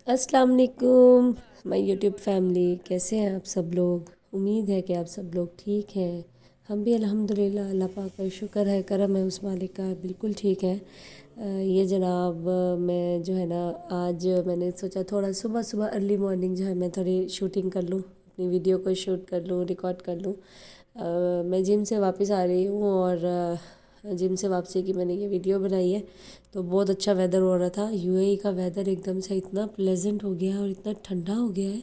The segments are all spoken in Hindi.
अस्सलाम वालेकुम माय यूट्यूब फैमिली। कैसे हैं आप सब लोग? उम्मीद है कि आप सब लोग ठीक हैं। हम भी अल्हम्दुलिल्लाह अल्लाह पाक का शुक्र है, करम है उस मालिक का, बिल्कुल ठीक है। ये जनाब मैं जो है ना, आज मैंने सोचा थोड़ा सुबह सुबह अर्ली मॉर्निंग जो है मैं थोड़ी शूटिंग कर लूँ, अपनी वीडियो को शूट कर लूँ, रिकॉर्ड कर लूँ। मैं जिम से वापस आ रही हूँ और जिम से वापसी की मैंने ये वीडियो बनाई है। तो बहुत अच्छा वेदर हो रहा था। यूएई का वेदर एकदम से इतना प्लेजेंट हो गया है और इतना ठंडा हो गया है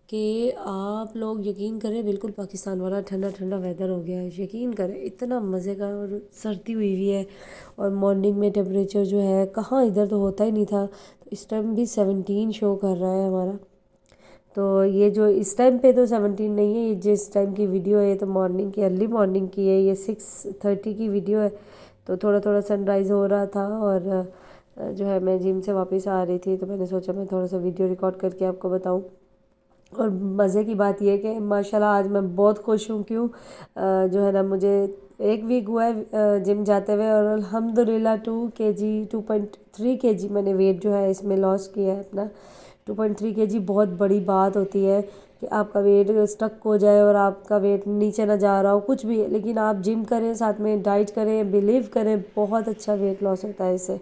कि आप लोग यकीन करें, बिल्कुल पाकिस्तान वाला ठंडा ठंडा वेदर हो गया है। यकीन करें इतना मज़े का, और सर्दी हुई हुई है। और मॉर्निंग में टेम्परेचर जो है कहाँ, इधर तो होता ही नहीं था, तो इस टाइम भी 17 शो कर रहा है हमारा। तो ये जो इस टाइम पे तो 17 नहीं है, ये जिस टाइम की वीडियो है ये तो मॉर्निंग की, अर्ली मॉर्निंग की है। ये 6:30 की वीडियो है। तो थोड़ा थोड़ा सनराइज़ हो रहा था और जो है मैं जिम से वापस आ रही थी, तो मैंने सोचा मैं थोड़ा सा वीडियो रिकॉर्ड करके आपको बताऊं। और मज़े की बात यह है कि माशाल्लाह आज मैं बहुत खुश हूँ। क्यों? जो है ना, मुझे 1 वीक हुआ है जिम जाते हुए, और अल्हम्दुलिल्लाह 2 kg 2.3 kg मैंने वेट जो है इसमें लॉस किया है अपना। 2.3 kg बहुत बड़ी बात होती है कि आपका वेट स्टक हो जाए और आपका वेट नीचे ना जा रहा हो, कुछ भी, लेकिन आप जिम करें, साथ में डाइट करें, बिलीव करें, बहुत अच्छा वेट लॉस होता है इससे।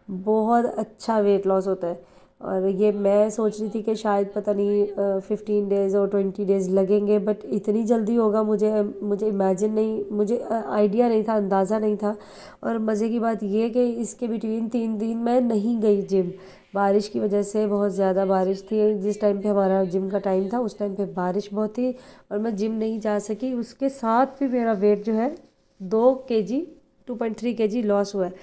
बहुत अच्छा वेट लॉस होता है। और ये मैं सोच रही थी कि शायद पता नहीं 15 डेज़ और 20 डेज़ लगेंगे, बट इतनी जल्दी होगा मुझे मुझे इमेजिन नहीं, मुझे आइडिया नहीं था, अंदाज़ा नहीं था। और मज़े की बात ये कि इसके बिटवीन 3 दिन मैं नहीं गई जिम, बारिश की वजह से। बहुत ज़्यादा बारिश थी जिस टाइम पे हमारा जिम का टाइम था, उस टाइम पे बारिश बहुत थी और मैं जिम नहीं जा सकी। उसके साथ भी मेरा वेट जो है 2 kg 2.3 kg लॉस हुआ है।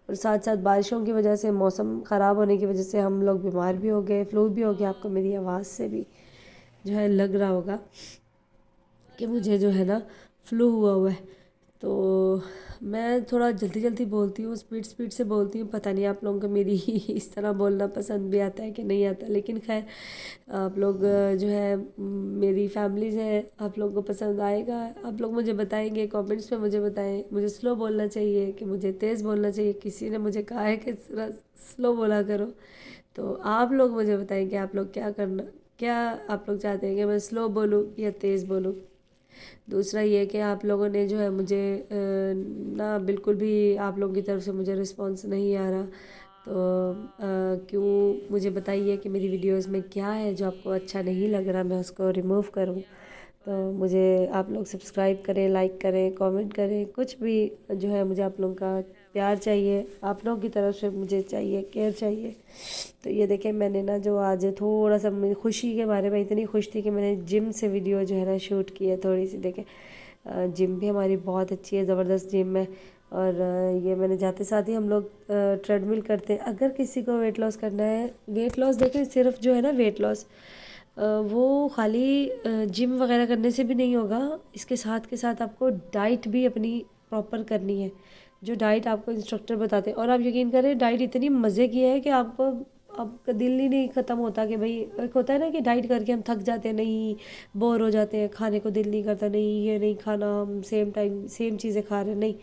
और साथ साथ बारिशों की वजह से, मौसम ख़राब होने की वजह से हम लोग बीमार भी हो गए, फ्लू भी हो गया। आपको मेरी आवाज़ से भी जो है लग रहा होगा कि मुझे जो है ना फ्लू हुआ है। तो मैं थोड़ा जल्दी जल्दी बोलती हूँ, स्पीड स्पीड से बोलती हूँ। पता नहीं आप लोगों को मेरी इस तरह बोलना पसंद भी आता है कि नहीं आता, लेकिन खैर आप लोग जो है मेरी फैमिली से, आप लोगों को पसंद आएगा। आप लोग मुझे बताएंगे कमेंट्स में, मुझे बताएं मुझे स्लो बोलना चाहिए कि मुझे तेज़ बोलना चाहिए। किसी ने मुझे कहा है कि स्लो बोला करो, तो आप लोग मुझे बताएं कि आप लोग क्या करना, क्या आप लोग चाहते हैं कि मैं स्लो बोलूँ या तेज़ बोलूँ। दूसरा ये कि आप लोगों ने जो है मुझे ना बिल्कुल भी आप लोगों की तरफ से मुझे रिस्पांस नहीं आ रहा। तो क्यों, मुझे बताइए कि मेरी वीडियोस में क्या है जो आपको अच्छा नहीं लग रहा, मैं उसको रिमूव करूं। तो मुझे आप लोग सब्सक्राइब करें, लाइक करें, कमेंट करें, कुछ भी जो है, मुझे आप लोगों का प्यार चाहिए, आप लोगों की तरफ से मुझे चाहिए, केयर चाहिए। तो ये देखें, मैंने ना जो आज थोड़ा सा मेरी खुशी के बारे में इतनी खुश थी कि मैंने जिम से वीडियो जो है ना शूट की है थोड़ी सी। देखें, जिम भी हमारी बहुत अच्छी है, ज़बरदस्त जिम है। और ये मैंने जाते साथ ही हम लोग ट्रेडमिल करते हैं। अगर किसी को वेट लॉस करना है, वेट लॉस देखें सिर्फ जो है ना वेट लॉस, वो खाली जिम वगैरह करने से भी नहीं होगा। इसके साथ के साथ आपको डाइट भी अपनी प्रॉपर करनी है, जो डाइट आपको इंस्ट्रक्टर बताते हैं। और आप यकीन करें, डाइट इतनी मज़े की है कि आपको, आपका दिल ही नहीं ख़त्म होता कि भाई, एक होता है ना कि डाइट करके हम थक जाते हैं, नहीं बोर हो जाते हैं, खाने को दिल नहीं करता, नहीं ये नहीं खाना, हम सेम टाइम सेम चीज़ें खा रहे हैं। नहीं,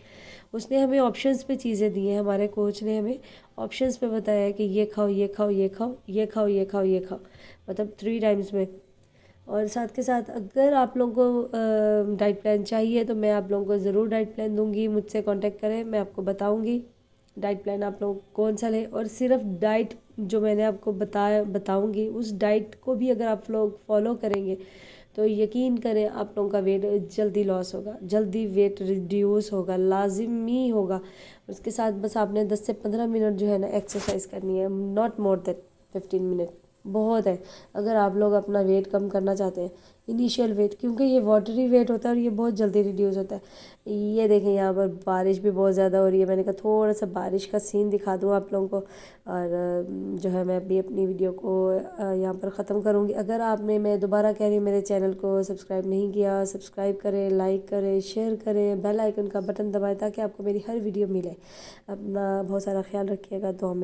उसने हमें ऑप्शंस पे चीज़ें दी हैं, हमारे कोच ने हमें ऑप्शंस पे बताया है कि ये खाओ, ये खाओ, ये खाओ, ये खाओ, ये खाओ, ये खाओ, मतलब 3 टाइम्स में। और साथ के साथ अगर आप लोगों को डाइट प्लान चाहिए तो मैं आप लोगों को ज़रूर डाइट प्लान दूंगी। मुझसे कांटेक्ट करें, मैं आपको बताऊंगी डाइट प्लान आप लोग कौन सा लें। और सिर्फ डाइट जो मैंने आपको बताऊंगी, उस डाइट को भी अगर आप लोग फॉलो करेंगे तो यकीन करें आप लोगों का वेट जल्दी लॉस होगा, जल्दी वेट रिड्यूस होगा, लाजिमी होगा। उसके साथ बस आपने 10 से 15 मिनट जो है ना एक्सरसाइज करनी है, नॉट मोर देन 15 मिनट, बहुत है। अगर आप लोग अपना वेट कम करना चाहते हैं, इनिशियल वेट, क्योंकि ये वाटरी वेट होता है और ये बहुत जल्दी रिड्यूस होता है। ये देखें, यहाँ पर बारिश भी बहुत ज़्यादा हो रही है। मैंने कहा थोड़ा सा बारिश का सीन दिखा दूँ आप लोगों को। और जो है मैं अभी अपनी वीडियो को यहाँ पर ख़त्म करूँगी। अगर आपने, मैं दोबारा कह रही हूँ, मेरे चैनल को सब्सक्राइब नहीं किया, सब्सक्राइब करें, लाइक करें, शेयर करें, बेल आइकन का बटन दबाएं ताकि आपको मेरी हर वीडियो मिले। अपना बहुत सारा ख्याल रखिएगा। तो हमें